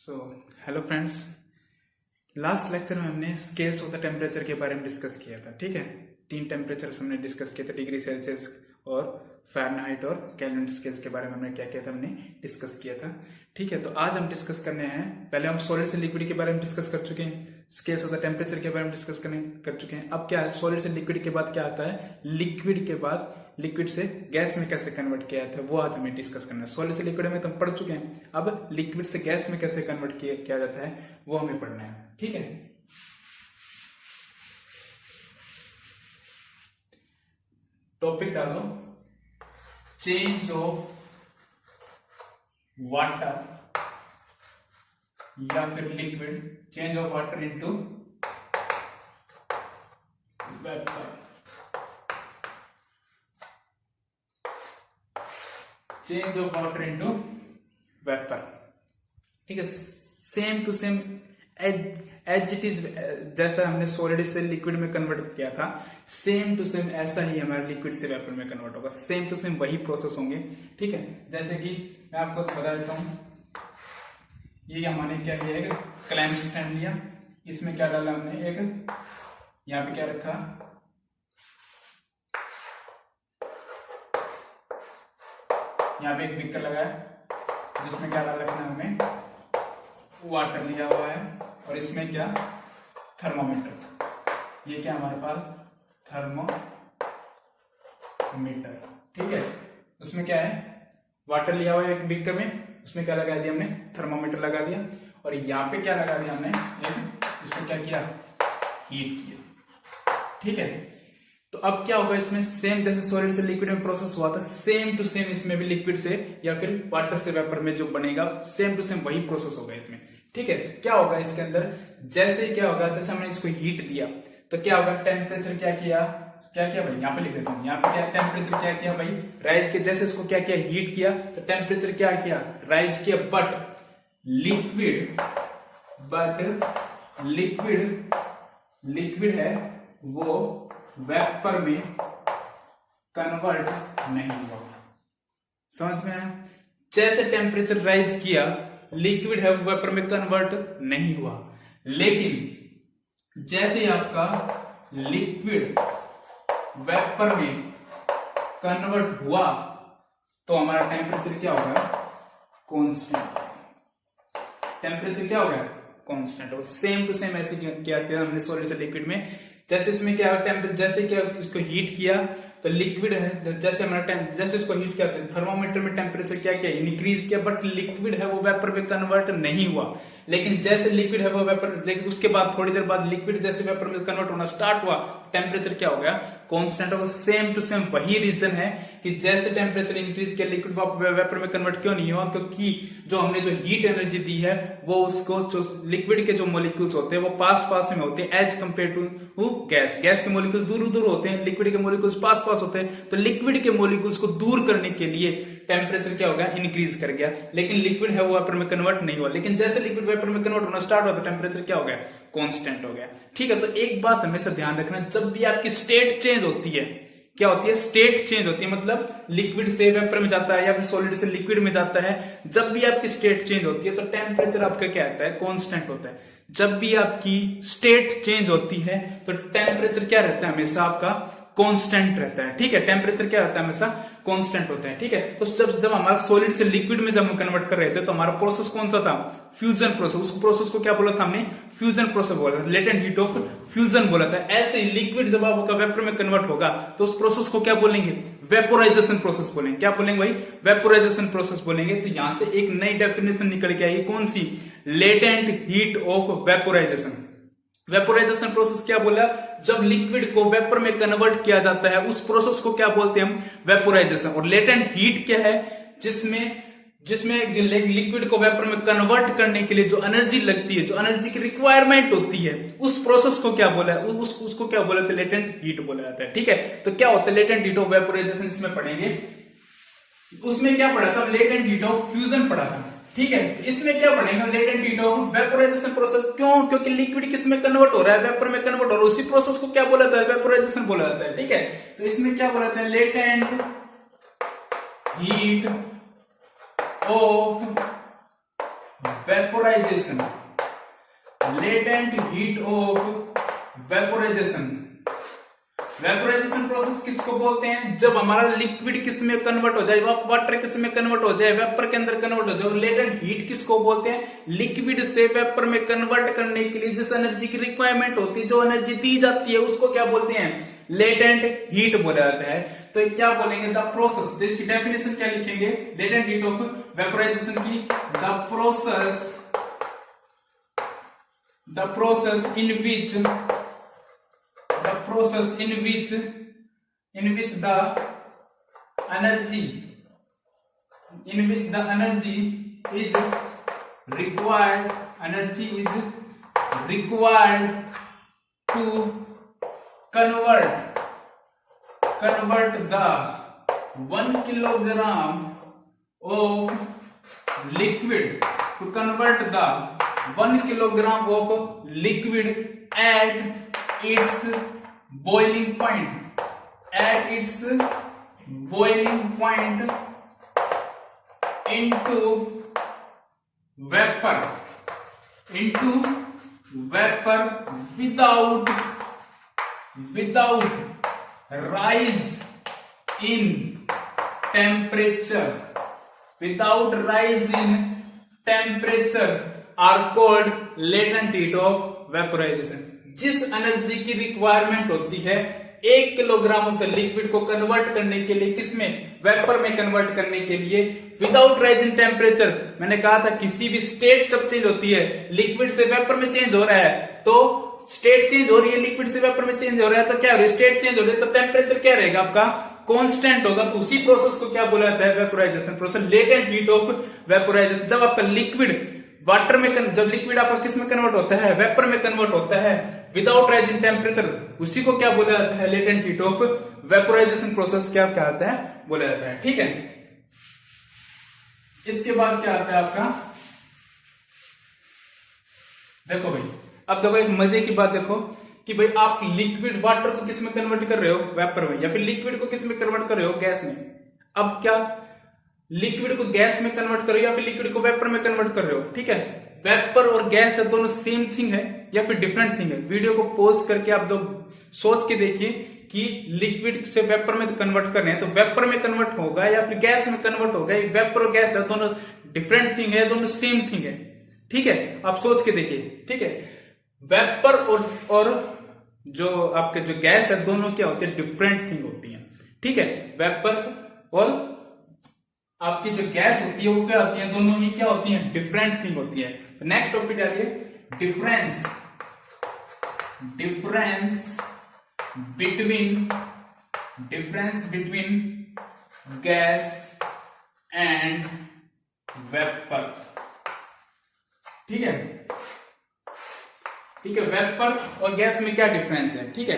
So hello friends, last lecture में हमने scales of the temperature के बारे में डिस्कस किया था। ठीक है, 3 टेम्परेचर हमने डिस्कस किए थे, डिग्री सेल्सियस और फ़ारेनहाइट और केल्विन स्केल्स के बारे में हमने क्या किया था, हमने डिस्कस किया था। ठीक है, तो आज हम डिस्कस करने हैं, पहले हम सॉलिड से लिक्विड के बारे में डिस्कस कर चुके हैं, स्केल्स ऑफ द टेम्परेचर के बारे में डिस्कस कर चुके हैं। अब क्या है, सॉलिड से लिक्विड के बाद क्या आता है, लिक्विड के बाद लिक्विड से गैस में कैसे कन्वर्ट किया जाता है, वो आज हमें डिस्कस करना है। सॉलिड से लिक्विड में तो हम पढ़ चुके हैं, अब लिक्विड से गैस में कैसे कन्वर्ट किया जाता है वो हमें पढ़ना है। ठीक है, टॉपिक डालो, चेंज ऑफ वाटर या फिर liquid, change of water into vapour, change of water into vapour. ठीक है, same to same as it is, जैसा हमने सॉलिड से लिक्विड में कन्वर्ट किया था, सेम टू सेम ऐसा ही हमारा लिक्विड से वेपर में कन्वर्ट होगा। सेम टू सेम वही प्रोसेस होंगे। ठीक है, जैसे कि मैं आपको बता देता हूं, ये हमने क्या किया, एक क्लैंप स्टैंड लिया, इसमें क्या डाला हमने, एक यहां पे क्या रखा, यहाँ पे एक बीकर लगाया जिसमें क्या डाल रखना है, हमें वाटर लिया हुआ है, और इसमें क्या, थर्मोमीटर। ये क्या हमारे पास थर्मोमीटर। ठीक है, उसमें क्या है, वाटर लिया हुआ है एक बीकर में, उसमें क्या लगा दिया हमने, थर्मोमीटर लगा दिया, और यहाँ पे क्या लगा दिया हमने, एक इसको क्या किया, हीट किया। ठीक है, तो अब क्या होगा इसमें, सेम जैसे सॉलिड से लिक्विड में प्रोसेस हुआ था, सेम टू सेम इसमें भी लिक्विड से या फिर वाटर से वेपर में जो बनेगा, सेम टू सेम वही प्रोसेस होगा इसमें। ठीक है, क्या होगा इसके अंदर, जैसे क्या होगा, जैसे हमने इसको हीट दिया तो क्या होगा, टेम्परेचर क्या किया भाई, यहाँ पे लिख देता हूं, यहाँ पे क्या टेम्परेचर क्या किया भाई, राइज किया। जैसे इसको क्या किया, हीट किया, तो टेम्परेचर क्या किया, राइज किया, बट लिक्विड है वो वेपर में कन्वर्ट नहीं हुआ। समझ में आया, जैसे टेम्परेचर राइज किया, लिक्विड है वो वेपर में कन्वर्ट नहीं हुआ, लेकिन जैसे ही आपका लिक्विड वेपर में कन्वर्ट हुआ तो हमारा टेम्परेचर क्या होगा, कांस्टेंट। टेम्परेचर क्या होगा, कांस्टेंट होगा। सेम टू सेम ऐसे किया हमने सॉलिड से लिक्विड में। जैसे इसमें क्या टेम्परेचर, जैसे क्या इसको हीट किया तो लिक्विड है, जैसे हमारा जैसे इसको हीट किया, थर्मोमीटर में टेम्परेचर क्या किया, इंक्रीज किया, बट लिक्विड है वो वेपर में कन्वर्ट नहीं हुआ। लेकिन जैसे लिक्विड है वो वेपर, लेकिन उसके बाद थोड़ी देर बाद लिक्विड जैसे वेपर में कन्वर्ट होना स्टार्ट हुआ, टेम्परेचर क्या हो गया, कांस्टेंट होगा। सेम टू सेम वही रीजन है कि जैसे टेम्परेचर इंक्रीज किया, लिक्विड वेपर में कन्वर्ट क्यों नहीं हुआ, क्योंकि जो हमने जो हीट एनर्जी दी है वो उसको, जो लिक्विड के जो मॉलिक्यूल्स होते हैं वो पास में होते हैं, एज कंपेयर टू गैस के मॉलिक्यूल्स दूर होते हैं, लिक्विड के मॉलिक्यूल्स पास होते हैं। तो लिक्विड के मॉलिक्यूल्स को दूर करने के लिए टेम्परेचर क्या हो गया, इंक्रीज कर गया, लेकिन लिक्विड है वो वेपर में कन्वर्ट नहीं हुआ। लेकिन जैसे लिक्विड वेपर में कन्वर्ट होना स्टार्ट हुआ तो टेम्परेचर क्या हो गया, कांस्टेंट हो गया। ठीक है, तो एक बात हमेशा ध्यान रखना, जब भी आपकी स्टेट चेंज होती है, क्या होती है, स्टेट चेंज होती है, मतलब लिक्विड से वेपर में जाता है या फिर सॉलिड से लिक्विड में जाता है, जब भी आपकी स्टेट चेंज होती है तो टेम्परेचर आपका क्या आता है, कांस्टेंट होता है। जब भी आपकी स्टेट चेंज होती है तो टेम्परेचर क्या रहता है, हमेशा आपका कांस्टेंट रहता है। ठीक है, टेम्परेचर क्या रहता है, हमेशा कांस्टेंट होता है। ठीक है, तो जब हमारा सॉलिड से लिक्विड में जब हम कन्वर्ट कर रहे थे तो हमारा प्रोसेस कौन सा था, फ्यूजन प्रोसेस। उस प्रोसेस को क्या बोला था हमने, फ्यूजन प्रोसेस बोला था, लेटेंट हीट ऑफ फ्यूजन बोला था। ऐसे ही लिक्विड जब आपका वेपर में कन्वर्ट होगा तो उस प्रोसेस को क्या बोलेंगे, वेपोराइजेशन प्रोसेस बोलेंगे। क्या बोलेंगे भाई, वेपोराइजेशन प्रोसेस बोलेंगे। तो यहां से एक नई डेफिनेशन निकल के आई, कौन सी, latent heat of vaporisation. Vaporisation process क्या बोला, जब लिक्विड को वेपर में कन्वर्ट किया जाता है उस प्रोसेस को क्या बोलते हैं हम, वेपोराइजेशन। और लेटेंट हीट क्या है, जिसमें लिक्विड को वेपर में कन्वर्ट करने के लिए जो एनर्जी लगती है, जो एनर्जी की रिक्वायरमेंट होती है, उस प्रोसेस को क्या बोला है, उसको क्या बोला, लेटेंट हीट बोला जाता है। ठीक है, तो क्या होता है लेटेंट हीट ऑफ वेपोराइजेशन, इसमें पढ़ेंगे। उसमें क्या पढ़ा था, लेटेंट हीट ऑफ फ्यूजन पढ़ा था। ठीक है, इसमें क्या पढ़ेंगे, latent heat of vaporisation process. क्यों, क्योंकि लिक्विड किस में कन्वर्ट हो रहा है, वेपर में कन्वर्ट हो रहा है, उसी प्रोसेस को क्या बोला जाता है, वेपोराइजेशन बोला जाता है। ठीक है, तो इसमें क्या बोला जाता है, latent heat of vaporisation, latent heat of vaporisation. Vaporisation process किसको बोलते हैं? जब हमारा लिक्विड किस में कन्वर्ट हो जाए, वाटर किस में कन्वर्ट हो जाए, वेपर के अंदर कन्वर्ट हो जाए। लेटेंट हीट किसको बोलते हैं? लिक्विड से वेपर में कन्वर्ट करने के लिए जिस एनर्जी की रिक्वायरमेंट होती है, जो एनर्जी दी जाती है, उसको क्या बोलते हैं? लेटेंट हीट बोला जाता है। तो क्या बोलेंगे? The process. तो इसकी डेफिनेशन क्या लिखेंगे लेटेंट हीट ऑफ वेपोराइजेशन की? The process in which the energy is required to convert the 1 kilogram of liquid at its boiling point into vapor without rise in temperature are called latent heat of vaporization। जिस energy की requirement होती है 1 kilogram of the liquid को convert करने के लिए, किसमें? Vapour में कन्वर्ट करने के लिए, विदाउट राइज इन टेम्परेचर। मैंने कहा था किसी भी स्टेट जब चेंज होती है, लिक्विड से वेपर में चेंज हो रहा है, तो स्टेट चेंज हो रही है, लिक्विड से वेपर में चेंज हो रहा है, तो क्या हो रही है? स्टेट चेंज हो रही है, तो टेम्परेचर क्या रहेगा आपका? कांस्टेंट होगा। तो उसी प्रोसेस को क्या बोला जाता है? Vaporisation process, latent heat of vaporisation. जब आपका लिक्विड वाटर में जब लिक्विड आपका किस में कन्वर्ट होता है? वेपर में कन्वर्ट होता है विदाउट राइज इन टेम्परेचर, उसी को क्या बोला जाता है? Latent heat of vaporisation process क्या आता है? बोला जाता है। ठीक है, इसके बाद क्या आता है आपका? देखो भाई, अब देखो एक मजे की बात देखो कि भाई आप लिक्विड वाटर को किस में कन्वर्ट कर रहे हो? वेपर में। या फिर लिक्विड को किस में कन्वर्ट कर रहे हो? गैस में। अब क्या लिक्विड को गैस में कन्वर्ट कर रहे हो या फिर लिक्विड को वेपर में कन्वर्ट कर रहे हो? ठीक है, वेपर और गैस है दोनों सेम थिंग है या फिर डिफरेंट थिंग है? वीडियो को पॉज करके आप लोग सोच के देखिए कि लिक्विड से वेपर में कन्वर्ट कर रहे हैं तो वेपर में कन्वर्ट होगा या फिर गैस में कन्वर्ट होगा? वेपर और गैस है दोनों डिफरेंट थिंग है, दोनों सेम थिंग है। ठीक है, आप सोच के देखिए। ठीक है, वेपर और जो आपके जो गैस है दोनों क्या होते हैं? डिफरेंट थिंग होती है। ठीक है, वेपर और आपकी जो गैस होती है वो क्या होती है? दोनों ही क्या होती हैं? डिफरेंट थिंग होती है। नेक्स्ट टॉपिक डालिए, difference between gas and vapour. ठीक है, वेपर और गैस में क्या डिफरेंस है? ठीक है,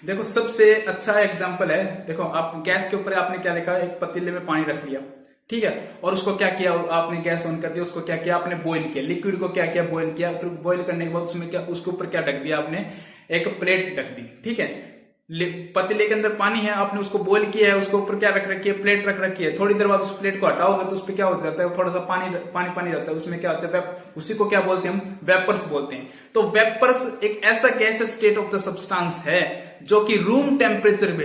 देखो सबसे अच्छा एग्जांपल है, देखो आप गैस के ऊपर आपने क्या देखा? एक पतीले में पानी रख लिया, ठीक है, और उसको क्या किया? आपने गैस ऑन कर दिया, उसको क्या किया? आपने बॉईल किया, लिक्विड को क्या किया? बॉईल किया। फिर बॉईल करने के बाद उसमें क्या, उसके ऊपर क्या ढक दिया आपने? एक प्लेट ढक दी। ठीक है, पतीले के अंदर पानी है, आपने उसको बॉईल किया है, उसके ऊपर क्या रख रखी है? प्लेट रख रखी है। थोड़ी देर बाद उस प्लेट को हटाओगे तो उस पर क्या हो जाता है? थोड़ा सा पानी रहता है, उसमें क्या होता है? उसी को क्या बोलते हैं हम? वेपर्स बोलते हैं। तो वेपर्स एक ऐसा gas state of the substance है जो कि रूम टेम्परेचर पे,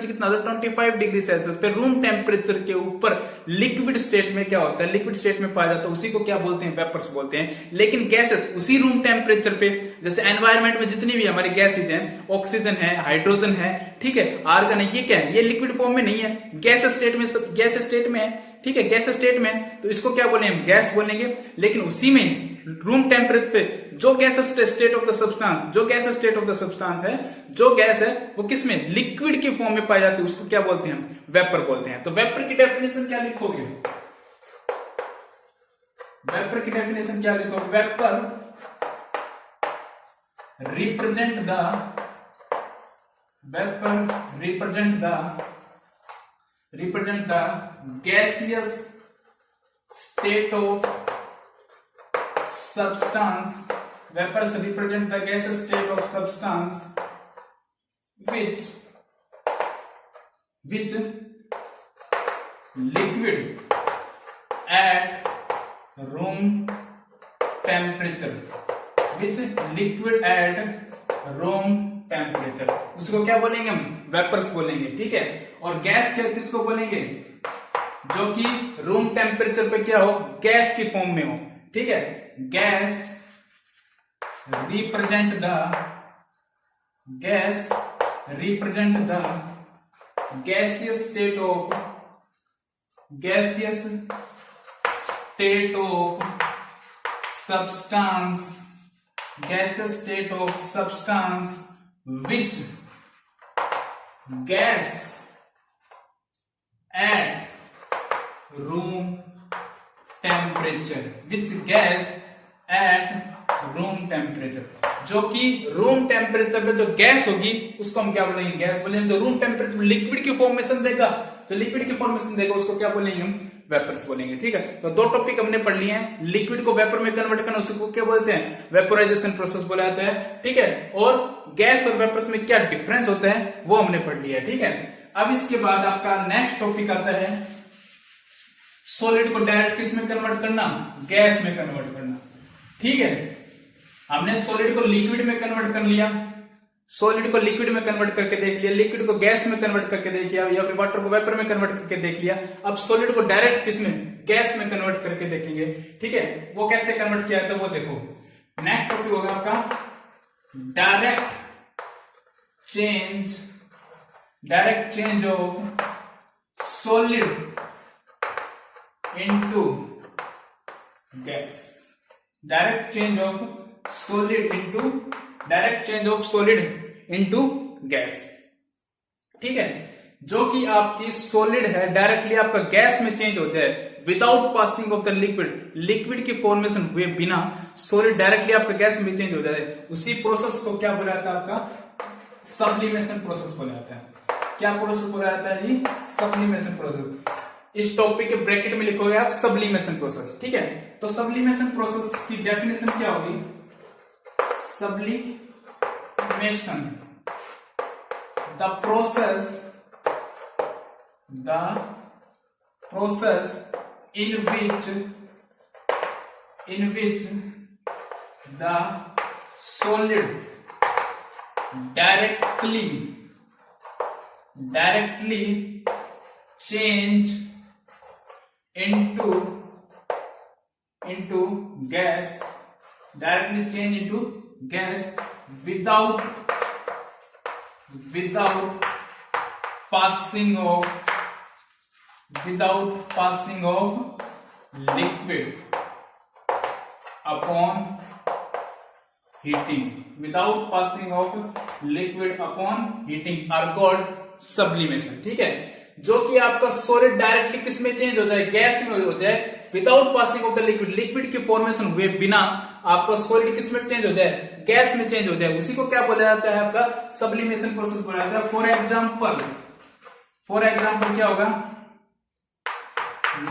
कितना था? 25 डिग्री सेल्सियस पे रूम टेम्परेचर के ऊपर लिक्विड स्टेट में क्या होता है? लिक्विड स्टेट में पाया जाता है, उसी को क्या बोलते हैं? वेपर्स बोलते हैं। लेकिन गैसेस उसी रूम टेम्परेचर पे, जैसे एनवायरमेंट में जितनी भी हमारी गैसेज हैं, ऑक्सीजन है, हाइड्रोजन है, ठीक है, आर्गन है, ये क्या है? ये लिक्विड फॉर्म में नहीं है, गैस स्टेट में है। ठीक है, गैस स्टेट में, तो इसको क्या बोलेंगे? हम गैस बोलेंगे। लेकिन उसी में रूम टेम्परेचर पे जो gas state of the substance है, जो गैस है वो किसमें? लिक्विड के फॉर्म में पाई जाती है, उसको क्या बोलते हैं? वेपर बोलते हैं। तो वेपर की डेफिनेशन क्या लिखोगे? Vapour represent the gaseous state of substance. Vapors represent the gaseous state of substance which liquid at room temperature, which liquid at room temperature, उसको क्या बोलेंगे हम, वेपर्स बोलेंगे, ठीक है। और गैस क्या, किसको बोलेंगे, जो कि रूम टेम्परेचर पे क्या हो, गैस की फॉर्म में हो, ठीक है। Gas represent the gaseous state of substance which gas at room temperature, जो कि रूम टेम्परेचर पे जो गैस होगी उसको हम क्या बोलेंगे, गैस बोलेंगे। जो रूम टेम्परेचर लिक्विड की फॉर्मेशन देगा, उसको क्या बोलेंगे हम, वेपर्स बोलेंगे, ठीक है। तो दो टॉपिक हमने पढ़ लिए हैं, लिक्विड को वेपर में कन्वर्ट करना, उसको क्या बोलते हैं, वेपोराइजेशन प्रोसेस बोला जाता है, ठीक है। और गैस और वेपर्स में क्या डिफरेंस होता है वो हमने पढ़ लिया है, ठीक है। अब इसके बाद आपका नेक्स्ट टॉपिक आता है सॉलिड को डायरेक्ट किस में कन्वर्ट करना, गैस में कन्वर्ट करना, ठीक है। हमने सॉलिड को लिक्विड में कन्वर्ट कर लिया, सॉलिड को लिक्विड में कन्वर्ट करके देख लिया, लिक्विड को गैस में कन्वर्ट करके देख लिया, या फिर वाटर को वेपर में कन्वर्ट करके देख लिया। अब सॉलिड को डायरेक्ट किस में, गैस में कन्वर्ट करके देखेंगे, ठीक है। वो कैसे कन्वर्ट किया था वो देखो। नेक्स्ट टॉपिक होगा आपका direct change of solid into gas, direct change of solid into gas, ठीक है। जो कि आपकी सॉलिड है डायरेक्टली आपका गैस में चेंज हो जाए without passing of the liquid की फॉर्मेशन हुए बिना सॉलिड डायरेक्टली आपका गैस में चेंज हो जाए, उसी प्रोसेस को क्या बोला जाता है, आपका सब्लिमेशन प्रोसेस बोला जाता है। क्या प्रोसेस बोला जाता है जी, सब्लिमेशन प्रोसेस। इस टॉपिक के ब्रैकेट में लिखोगे आप सब्लिमेशन प्रोसेस, ठीक है। तो सब्लिमेशन प्रोसेस की डेफिनेशन क्या होगी, sublimation, the process in which the solid directly change into gas, without passing of liquid upon heating are called sublimation, ठीक है। जो कि आपका सॉलिड डायरेक्टली किस में चेंज हो जाए, गैस में हो जाए, without passing of the liquid की फॉर्मेशन हुए बिना आपका सॉलिड किस में चेंज हो जाए, गैस में चेंज हो जाए, उसी को क्या बोला जाता है, आपका सब्लिमेशन प्रोसेस बोला जाता है। फॉर एग्जाम्पल क्या होगा,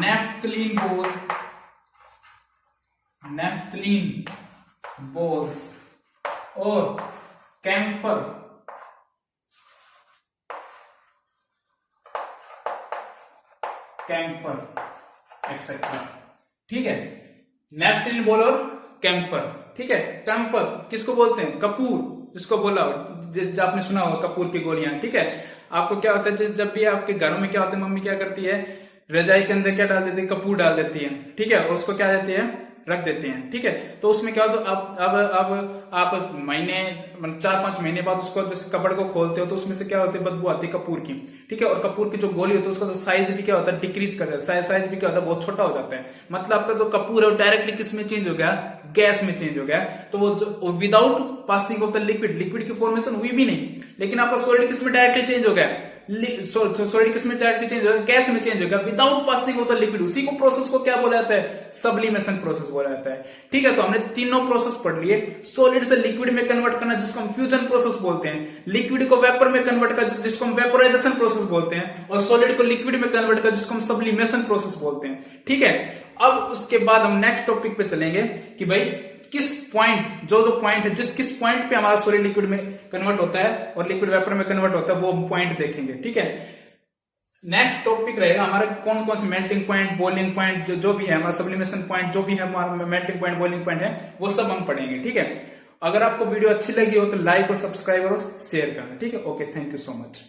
नेफ्थलीन बोल्स और कैम्फर एक्सेट्रा, ठीक है। नेफ्थलीन बोल और कैम्फर, ठीक है। कैम्फर किसको बोलते हैं, कपूर, जिसको बोला आपने सुना होगा कपूर की गोलियां, ठीक है। आपको क्या होता है, जब भी आपके घरों में क्या होता है, मम्मी क्या करती है, रजाई के अंदर क्या डाल देती है, कपूर डाल देती है, ठीक है। और उसको क्या देती है, रख देते हैं, ठीक है। तो उसमें क्या होता है, अब आप महीने मतलब 4-5 महीने बाद उसको कपड़ को खोलते हो तो उसमें से क्या होती है, बदबू आती है कपूर की, ठीक है। और कपूर की जो गोली होती है उसका तो साइज भी क्या होता है, डिक्रीज कर जाता है, साइज भी क्या होता है, बहुत छोटा हो जाता है। मतलब आपका जो कपूर है वो डायरेक्टली किस में चेंज हो गया, गैस में चेंज हो गया। तो वो without passing of the liquid की फॉर्मेशन हुई भी नहीं, लेकिन आपका सॉलिड किस में डायरेक्टली चेंज हो गया, सॉलिड किस में डायरेक्टली चेंज हो गया, गैस में चेंज हो गया without passing of the liquid. उसी को प्रोसेस को क्या बोला जाता है, सब्लिमेशन प्रोसेस बोला जाता है, ठीक है। तो हमने तीनों प्रोसेस पढ़ लिए, सॉलिड से लिक्विड में कन्वर्ट करना जिसको हम फ्यूजन प्रोसेस बोलते हैं, लिक्विड को वेपर में कन्वर्ट करना जिसको हम वेपोराइजेशन प्रोसेस बोलते हैं, और सॉलिड को लिक्विड में कन्वर्ट करना जिसको हम सब्लिमेशन प्रोसेस बोलते हैं, ठीक है। अब उसके बाद हम नेक्स्ट टॉपिक पे चलेंगे कि भाई किस पॉइंट, जो पॉइंट है, किस पॉइंट पे हमारा सॉलिड लिक्विड में कन्वर्ट होता है और लिक्विड वेपर में कन्वर्ट होता है, वो पॉइंट देखेंगे, ठीक है। नेक्स्ट टॉपिक रहेगा हमारे कौन कौन से मेल्टिंग पॉइंट, बॉइलिंग पॉइंट, जो भी है हमारा सब्लिमेशन पॉइंट, जो भी है हमारा मेल्टिंग पॉइंट, बॉइलिंग पॉइंट है, वो सब हम पढ़ेंगे। ठीक है, अगर आपको वीडियो अच्छी लगी हो तो लाइक और सब्सक्राइब और शेयर करना। ठीक है, okay, thank you so much.